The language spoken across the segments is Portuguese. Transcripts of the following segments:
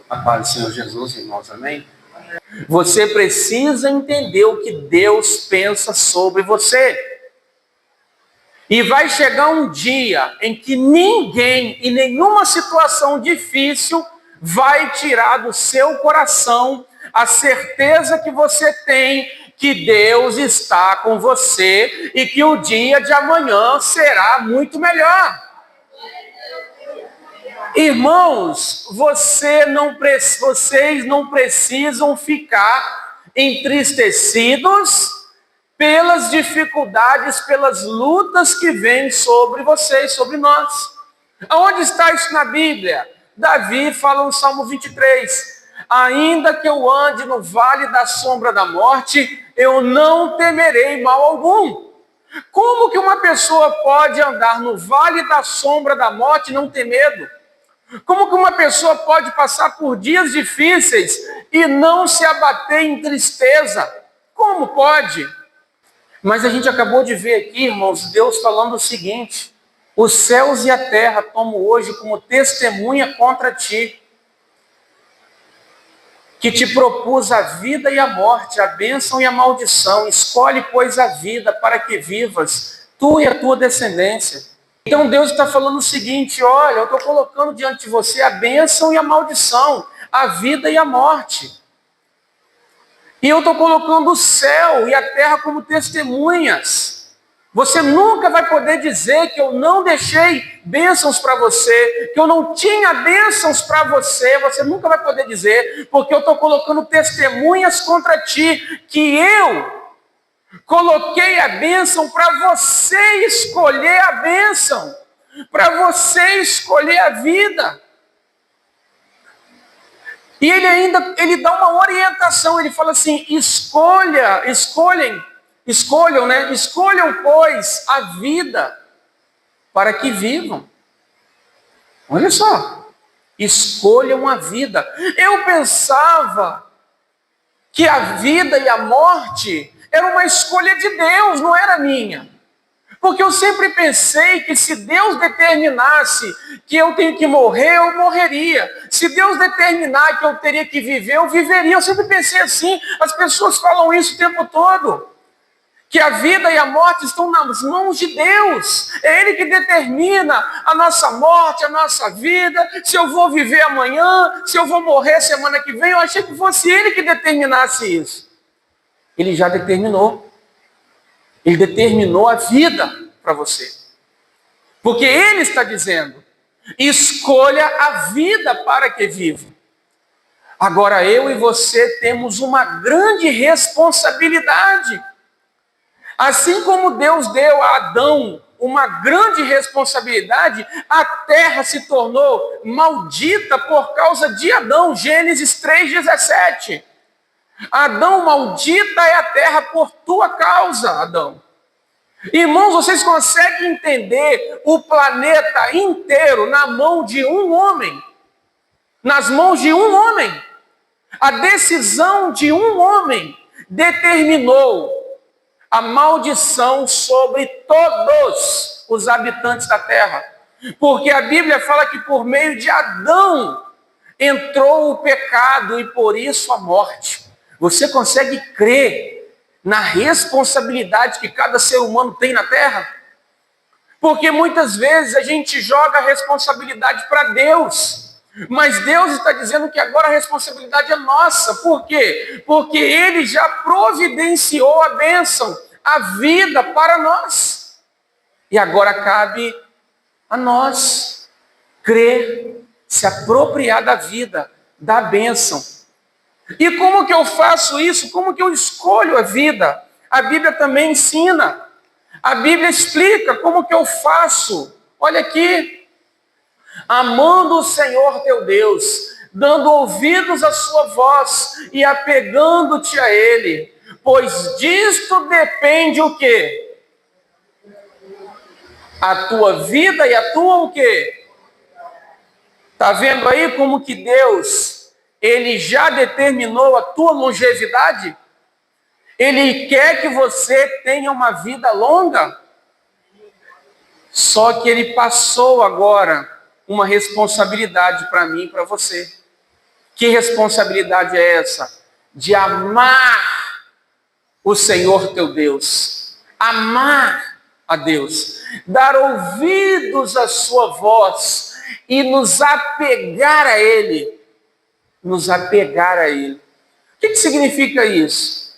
A paz do Senhor Jesus, irmãos, amém? Você precisa entender o que Deus pensa sobre você. E vai chegar um dia em que ninguém, em nenhuma situação difícil, vai tirar do seu coração a certeza que você tem que Deus está com você e que o dia de amanhã será muito melhor. Irmãos, vocês não precisam ficar entristecidos pelas dificuldades, pelas lutas que vêm sobre vocês, sobre nós. Aonde está isso na Bíblia? Davi fala no Salmo 23, ainda que eu ande no vale da sombra da morte, eu não temerei mal algum. Como que uma pessoa pode andar no vale da sombra da morte e não ter medo? Como que uma pessoa pode passar por dias difíceis e não se abater em tristeza? Como pode? Mas a gente acabou de ver aqui, irmãos, Deus falando o seguinte: os céus e a terra tomo hoje como testemunha contra ti, que te propus a vida e a morte, a bênção e a maldição. Escolhe, pois, a vida para que vivas, tu e a tua descendência. Então Deus está falando o seguinte: olha, eu estou colocando diante de você a bênção e a maldição, a vida e a morte. E eu estou colocando o céu e a terra como testemunhas. Você nunca vai poder dizer que eu não deixei bênçãos para você, que eu não tinha bênçãos para você. Você nunca vai poder dizer, porque eu estou colocando testemunhas contra ti, que eu coloquei a bênção para você escolher a bênção, para você escolher a vida. E ele dá uma orientação, ele fala assim: escolham, pois, a vida para que vivam. Olha só, escolham a vida. Eu pensava que a vida e a morte era uma escolha de Deus, não era minha. Porque eu sempre pensei que se Deus determinasse que eu tenho que morrer, eu morreria. Se Deus determinar que eu teria que viver, eu viveria. Eu sempre pensei assim. As pessoas falam isso o tempo todo. Que a vida e a morte estão nas mãos de Deus. É Ele que determina a nossa morte, a nossa vida. Se eu vou viver amanhã, se eu vou morrer semana que vem. Eu achei que fosse Ele que determinasse isso. Ele já determinou. Ele determinou a vida para você. Porque Ele está dizendo: escolha a vida para que viva. Agora eu e você temos uma grande responsabilidade. Assim como Deus deu a Adão uma grande responsabilidade, a terra se tornou maldita por causa de Adão. Gênesis 3,17. Adão, maldita é a terra por tua causa, Adão. Irmãos, vocês conseguem entender o planeta inteiro na mão de um homem? Nas mãos de um homem. A decisão de um homem determinou a maldição sobre todos os habitantes da terra. Porque a Bíblia fala que por meio de Adão entrou o pecado e por isso a morte. Você consegue crer na responsabilidade que cada ser humano tem na terra? Porque muitas vezes a gente joga a responsabilidade para Deus, mas Deus está dizendo que agora a responsabilidade é nossa. Por quê? Porque Ele já providenciou a bênção, a vida para nós. E agora cabe a nós crer, se apropriar da vida, da bênção. E como que eu faço isso? Como que eu escolho a vida? A Bíblia também ensina. A Bíblia explica como que eu faço. Olha aqui. Amando o Senhor teu Deus, dando ouvidos à sua voz e apegando-te a Ele. Pois disto depende o quê? A tua vida e a tua o quê? Está vendo aí como que Deus... Ele já determinou a tua longevidade? Ele quer que você tenha uma vida longa? Só que Ele passou agora uma responsabilidade para mim e para você. Que responsabilidade é essa? De amar o Senhor teu Deus. Amar a Deus. Dar ouvidos à sua voz e nos apegar a Ele. Nos apegar a Ele. O que significa isso?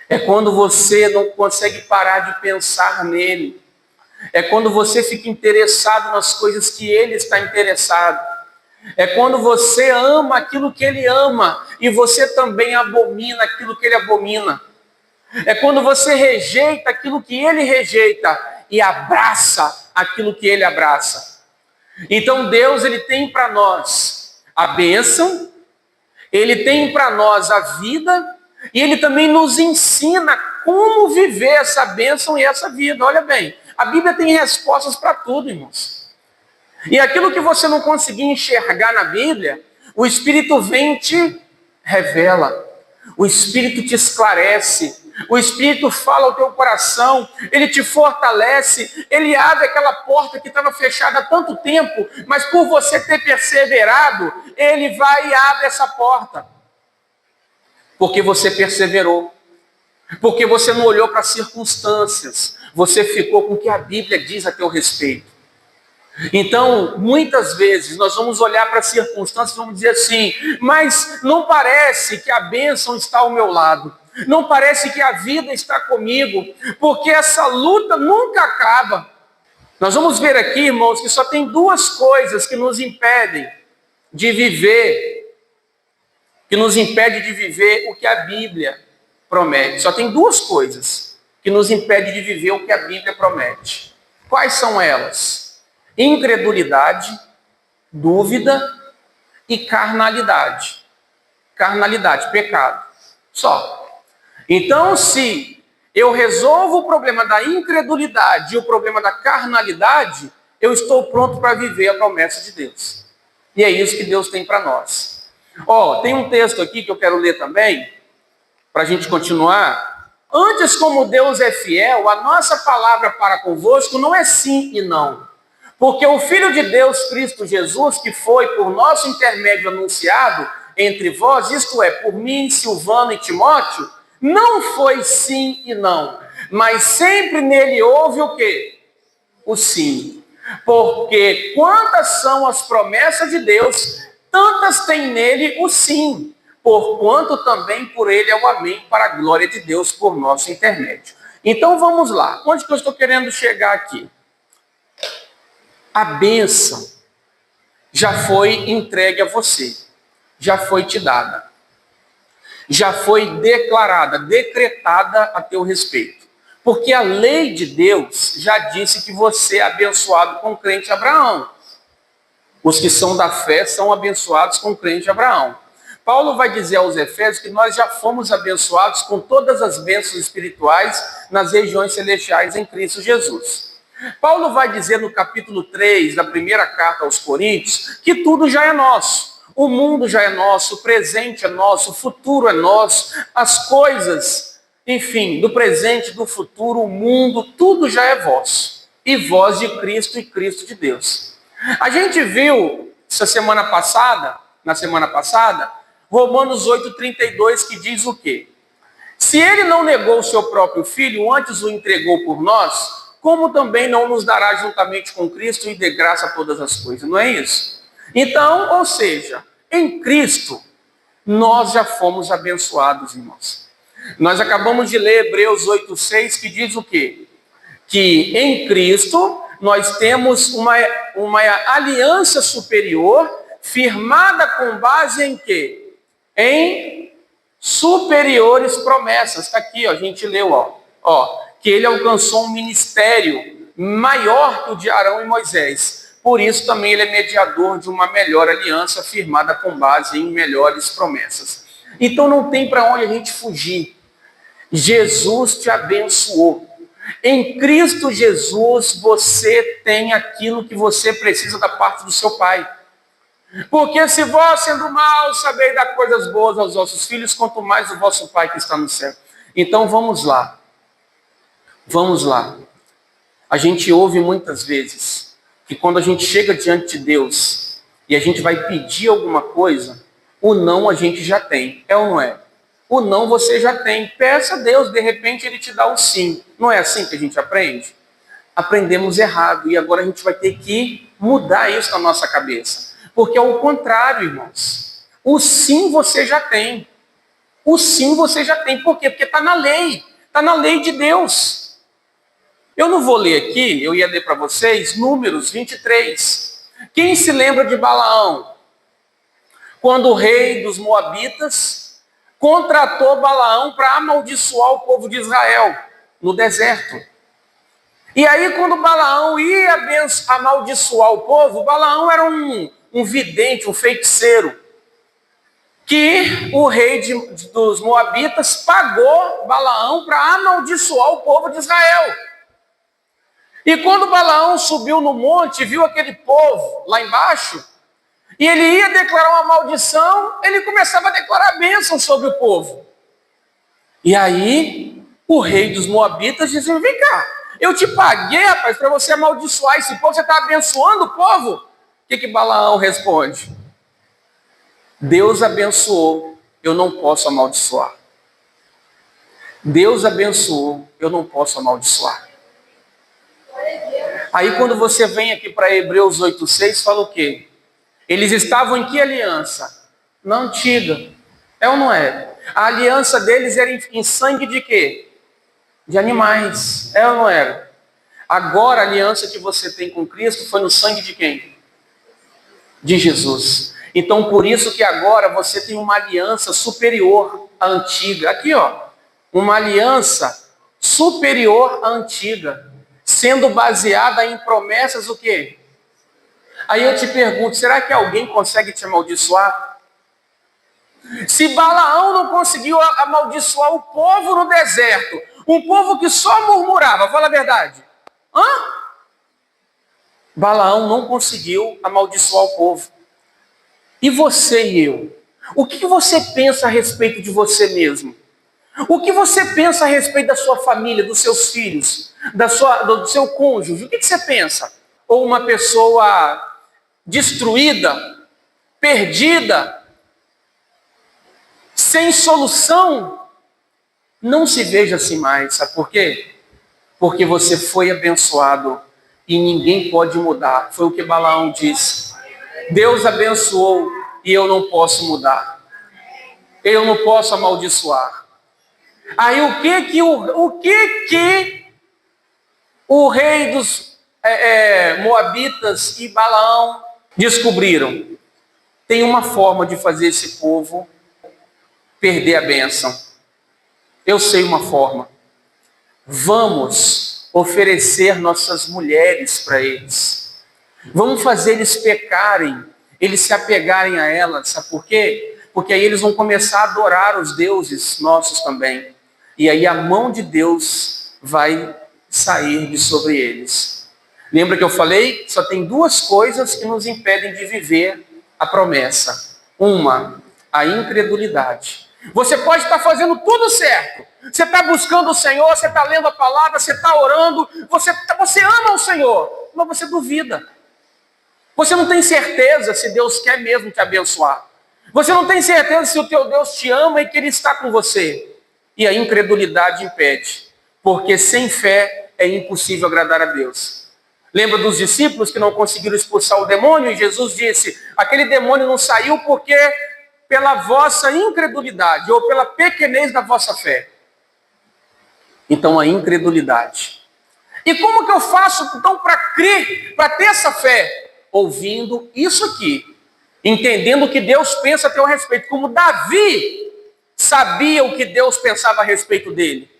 É quando você não consegue parar de pensar nele. É quando você fica interessado nas coisas que Ele está interessado. É quando você ama aquilo que Ele ama e você também abomina aquilo que Ele abomina. É quando você rejeita aquilo que Ele rejeita e abraça aquilo que Ele abraça. Então Deus, Ele tem para nós a bênção, Ele tem para nós a vida e Ele também nos ensina como viver essa bênção e essa vida. Olha bem, a Bíblia tem respostas para tudo, irmãos. E aquilo que você não conseguir enxergar na Bíblia, o Espírito vem e te revela. O Espírito te esclarece. O Espírito fala ao teu coração. Ele te fortalece. Ele abre aquela porta que estava fechada há tanto tempo, mas por você ter perseverado, Ele vai e abre essa porta. Porque você perseverou. Porque você não olhou para as circunstâncias. Você ficou com o que a Bíblia diz a teu respeito. Então, muitas vezes, nós vamos olhar para as circunstâncias e vamos dizer assim, mas não parece que a bênção está ao meu lado, não parece que a vida está comigo, porque essa luta nunca acaba. Nós vamos ver aqui, irmãos, que só tem duas coisas que nos impedem de viver, o que a Bíblia promete. Só tem duas coisas que nos impedem de viver o que a Bíblia promete. Quais são elas? Incredulidade, dúvida e carnalidade. Carnalidade, pecado. Só. Então, se eu resolvo o problema da incredulidade e o problema da carnalidade, eu estou pronto para viver a promessa de Deus. E é isso que Deus tem para nós. Tem um texto aqui que eu quero ler também, para a gente continuar. Antes, como Deus é fiel, a nossa palavra para convosco não é sim e não. Porque o Filho de Deus, Cristo Jesus, que foi por nosso intermédio anunciado entre vós, isto é, por mim, Silvano e Timóteo, não foi sim e não, mas sempre nele houve o quê? O sim. Porque quantas são as promessas de Deus, tantas tem nele o sim, porquanto também por ele é o amém, para a glória de Deus por nosso intermédio. Então vamos lá, onde que eu estou querendo chegar aqui? A bênção já foi entregue a você, já foi te dada, já foi declarada, decretada a teu respeito. Porque a lei de Deus já disse que você é abençoado com o crente Abraão. Os que são da fé são abençoados com o crente Abraão. Paulo vai dizer aos Efésios que nós já fomos abençoados com todas as bênçãos espirituais nas regiões celestiais em Cristo Jesus. Paulo vai dizer no capítulo 3 da primeira carta aos Coríntios que tudo já é nosso. O mundo já é nosso, o presente é nosso, o futuro é nosso, as coisas, enfim, do presente, do futuro, o mundo, tudo já é vosso. E vós de Cristo e Cristo de Deus. A gente viu na semana passada, Romanos 8,32, que diz o quê? Se ele não negou o seu próprio filho, antes o entregou por nós, como também não nos dará juntamente com Cristo e de graça todas as coisas, não é isso? Então, ou seja, em Cristo, nós já fomos abençoados, irmãos. Nós acabamos de ler Hebreus 8,6, que diz o quê? Que em Cristo nós temos uma aliança superior, firmada com base em quê? Em superiores promessas. Está aqui, a gente leu, que ele alcançou um ministério maior que o de Arão e Moisés. Por isso também ele é mediador de uma melhor aliança firmada com base em melhores promessas. Então não tem para onde a gente fugir. Jesus te abençoou. Em Cristo Jesus você tem aquilo que você precisa da parte do seu Pai. Porque se vós, sendo mal, sabeis dar coisas boas aos vossos filhos, quanto mais o vosso Pai que está no céu. Então vamos lá. Vamos lá. A gente ouve muitas vezes que quando a gente chega diante de Deus e a gente vai pedir alguma coisa, O não a gente já tem, é ou não é? O não você já tem. Peça a Deus, de repente ele te dá o sim. Não é assim que a gente aprende? Aprendemos errado e agora a gente vai ter que mudar isso na nossa cabeça. Porque é o contrário, irmãos. O sim você já tem. O sim você já tem. Por quê? Porque está na lei. Está na lei de Deus. Eu não vou ler aqui, eu ia ler para vocês, Números 23. Quem se lembra de Balaão? Quando o rei dos Moabitas contratou Balaão para amaldiçoar o povo de Israel no deserto. E aí, quando Balaão ia amaldiçoar o povo, Balaão era um vidente, um feiticeiro, que o rei dos Moabitas pagou Balaão para amaldiçoar o povo de Israel. E quando Balaão subiu no monte e viu aquele povo lá embaixo, e ele ia declarar uma maldição, ele começava a declarar bênção sobre o povo. E aí, o rei dos Moabitas dizia: vem cá, eu te paguei, rapaz, para você amaldiçoar esse povo, você está abençoando o povo? O que Balaão responde? Deus abençoou, eu não posso amaldiçoar. Deus abençoou, eu não posso amaldiçoar. Aí quando você vem aqui para Hebreus 8,6, fala o quê? Eles estavam em que aliança? Na antiga. É ou não é? A aliança deles era em sangue de quê? De animais. É ou não era? Agora a aliança que você tem com Cristo foi no sangue de quem? De Jesus. Então por isso que agora você tem uma aliança superior à antiga. Aqui ó, uma aliança superior à antiga, sendo baseada em promessas o quê? Aí eu te pergunto, será que alguém consegue te amaldiçoar? Se Balaão não conseguiu amaldiçoar o povo no deserto, um povo que só murmurava, fala a verdade. Balaão não conseguiu amaldiçoar o povo. E você e eu? O que você pensa a respeito de você mesmo? O que você pensa a respeito da sua família, dos seus filhos, do seu cônjuge? O que você pensa? Ou uma pessoa destruída, perdida, sem solução? Não se veja assim mais. Sabe por quê? Porque você foi abençoado e ninguém pode mudar. Foi o que Balaão disse. Deus abençoou e eu não posso mudar. Eu não posso amaldiçoar. Aí o que o rei dos Moabitas e Balaão descobriram? Tem uma forma de fazer esse povo perder a bênção. Eu sei uma forma. Vamos oferecer nossas mulheres para eles. Vamos fazer eles pecarem, eles se apegarem a elas. Sabe por quê? Porque aí eles vão começar a adorar os deuses nossos também. E aí a mão de Deus vai sair de sobre eles. Lembra que eu falei? Só tem duas coisas que nos impedem de viver a promessa. Uma, a incredulidade. Você pode estar fazendo tudo certo. Você está buscando o Senhor, você está lendo a palavra, você está orando, você ama o Senhor, mas você duvida. Você não tem certeza se Deus quer mesmo te abençoar. Você não tem certeza se o teu Deus te ama e que Ele está com você. E a incredulidade impede. Porque sem fé é impossível agradar a Deus. Lembra dos discípulos que não conseguiram expulsar o demônio? E Jesus disse, aquele demônio não saiu porque pela vossa incredulidade ou pela pequenez da vossa fé. Então a incredulidade. E como que eu faço então para crer, para ter essa fé? Ouvindo isso aqui. Entendendo o que Deus pensa a teu respeito. Como Davi sabia o que Deus pensava a respeito dele.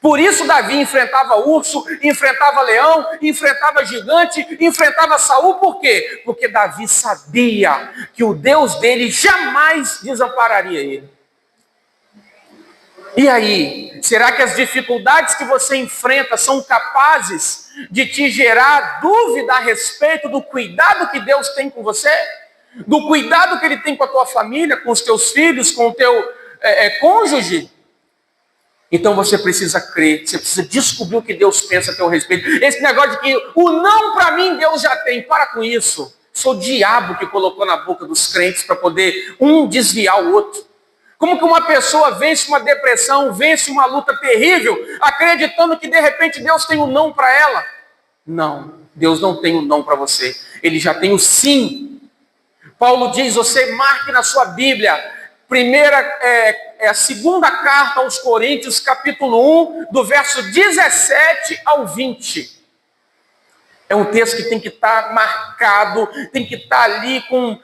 Por isso Davi enfrentava urso, enfrentava leão, enfrentava gigante, enfrentava Saul. Por quê? Porque Davi sabia que o Deus dele jamais desampararia ele. E aí, será que as dificuldades que você enfrenta são capazes de te gerar dúvida a respeito do cuidado que Deus tem com você? Do cuidado que Ele tem com a tua família, com os teus filhos, com o teu cônjuge? Então você precisa crer, você precisa descobrir o que Deus pensa a teu respeito. Esse negócio de que o não para mim Deus já tem, para com isso. foi o diabo que colocou na boca dos crentes para poder um desviar o outro. Como que uma pessoa vence uma depressão, vence uma luta terrível, acreditando que de repente Deus tem um não para ela? Não, Deus não tem um não para você. Ele já tem o sim. Paulo diz, você marque na sua Bíblia, a segunda carta aos Coríntios, capítulo 1, do verso 17 ao 20. É um texto que tem que estar marcado, tem que estar ali com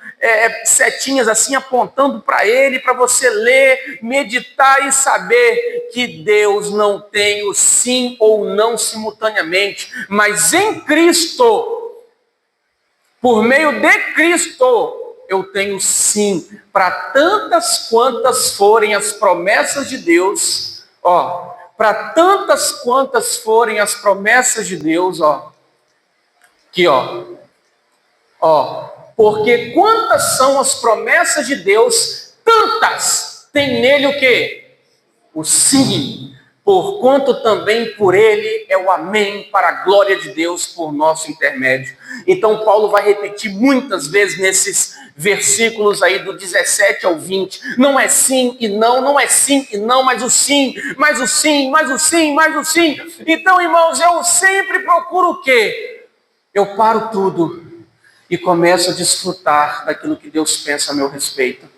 setinhas assim apontando para ele, para você ler, meditar e saber que Deus não tem o sim ou não simultaneamente, mas em Cristo, por meio de Cristo, eu tenho sim, para tantas quantas forem as promessas de Deus, para tantas quantas forem as promessas de Deus, aqui, porque quantas são as promessas de Deus, tantas tem nele o quê? O sim, porquanto também por ele é o amém, para a glória de Deus por nosso intermédio. Então Paulo vai repetir muitas vezes nesses versículos aí do 17 ao 20, não é sim e não, não é sim e não, mas o sim, mais o sim, mais o sim, mais o sim. Então, irmãos, eu sempre procuro o quê? Eu paro tudo e começo a desfrutar daquilo que Deus pensa a meu respeito,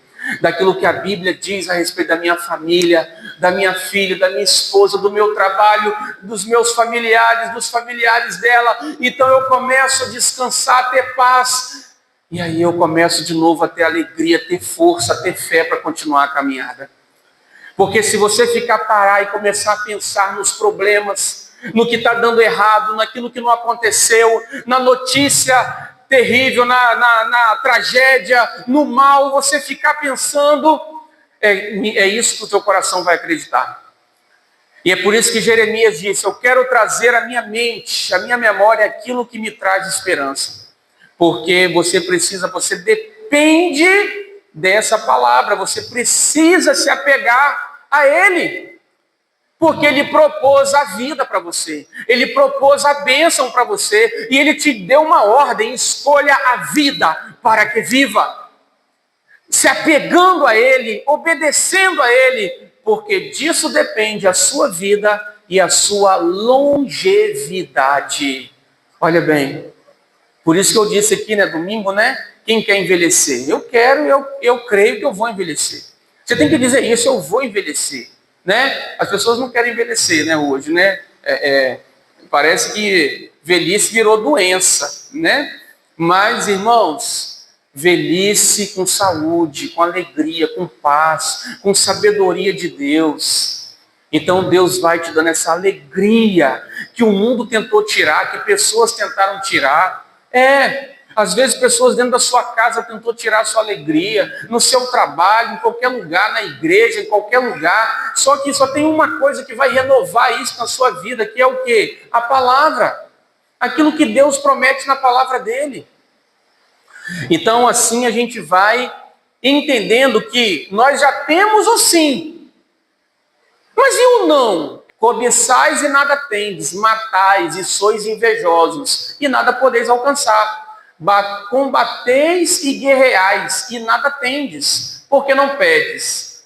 daquilo que a Bíblia diz a respeito da minha família, da minha filha, da minha esposa, do meu trabalho, dos meus familiares, dos familiares dela. Então eu começo a descansar, a ter paz, e aí eu começo de novo a ter alegria, a ter força, a ter fé para continuar a caminhada. Porque se você ficar parar e começar a pensar nos problemas, no que está dando errado, naquilo que não aconteceu, na notícia terrível, na tragédia, no mal, você ficar pensando, é isso que o teu coração vai acreditar. E é por isso que Jeremias disse, eu quero trazer à minha mente, à minha memória, aquilo que me traz esperança. Porque você depende dessa palavra, você precisa se apegar a Ele. Porque Ele propôs a vida para você, Ele propôs a bênção para você, e Ele te deu uma ordem, escolha a vida para que viva. Se apegando a Ele, obedecendo a Ele, porque disso depende a sua vida e a sua longevidade. Olha bem, por isso que eu disse aqui, domingo, quem quer envelhecer? Eu quero, eu creio que eu vou envelhecer. Você tem que dizer isso, eu vou envelhecer. As pessoas não querem envelhecer, hoje, parece que velhice virou doença, Mas, irmãos, velhice com saúde, com alegria, com paz, com sabedoria de Deus. Então Deus vai te dando essa alegria que o mundo tentou tirar, que pessoas tentaram tirar. Às vezes pessoas dentro da sua casa tentou tirar a sua alegria, no seu trabalho, em qualquer lugar, na igreja, em qualquer lugar. Só que só tem uma coisa que vai renovar isso na sua vida, que é o quê? A palavra. Aquilo que Deus promete na palavra dele. Então assim a gente vai entendendo que nós já temos o sim. Mas e o não? Cobiçais e nada tendes, matais e sois invejosos, e nada podeis alcançar. Combateis e guerreais, e nada tendes, porque não pedes.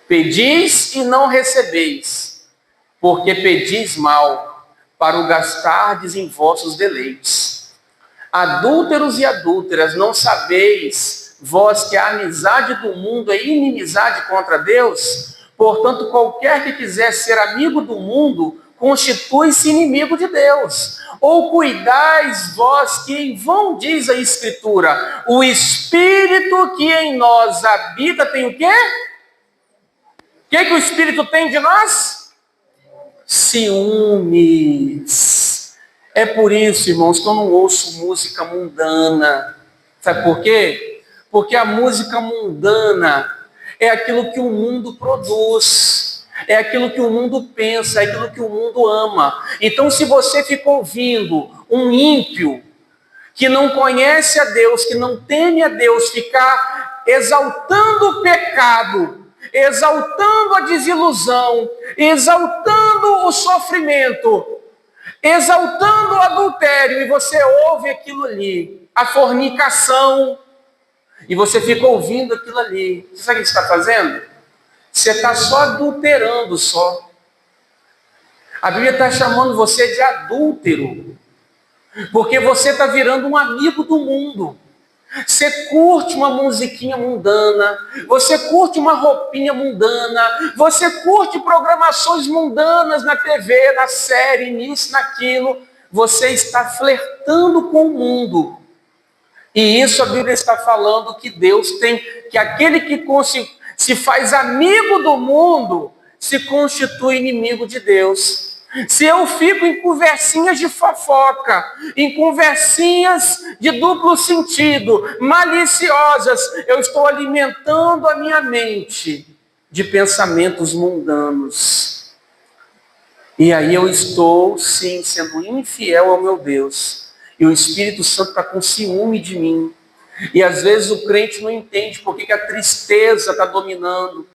Pedis e não recebeis, porque pedis mal, para o gastardes em vossos deleites. Adúlteros e adúlteras, não sabeis vós que a amizade do mundo é inimizade contra Deus? Portanto, qualquer que quiser ser amigo do mundo, constitui-se inimigo de Deus. Ou cuidais vós que em vão diz a Escritura, o Espírito que em nós habita tem o quê? O que o Espírito tem de nós? Ciúmes. É por isso, irmãos, que eu não ouço música mundana. Sabe por quê? Porque a música mundana é aquilo que o mundo produz. É aquilo que o mundo pensa, é aquilo que o mundo ama. Então, se você fica ouvindo um ímpio que não conhece a Deus, que não teme a Deus, ficar exaltando o pecado, exaltando a desilusão, exaltando o sofrimento, exaltando o adultério, e você ouve aquilo ali, a fornicação, e você fica ouvindo aquilo ali. Você sabe o que você está fazendo? Você está só adulterando só. A Bíblia está chamando você de adúltero, porque você está virando um amigo do mundo. Você curte uma musiquinha mundana, você curte uma roupinha mundana, você curte programações mundanas na TV, na série, nisso, naquilo. Você está flertando com o mundo. E isso a Bíblia está falando que Deus tem, que aquele que se faz amigo do mundo, se constitui inimigo de Deus. Se eu fico em conversinhas de fofoca, em conversinhas de duplo sentido, maliciosas, eu estou alimentando a minha mente de pensamentos mundanos. E aí eu estou, sim, sendo infiel ao meu Deus. E o Espírito Santo está com ciúme de mim. E às vezes o crente não entende por que a tristeza está dominando.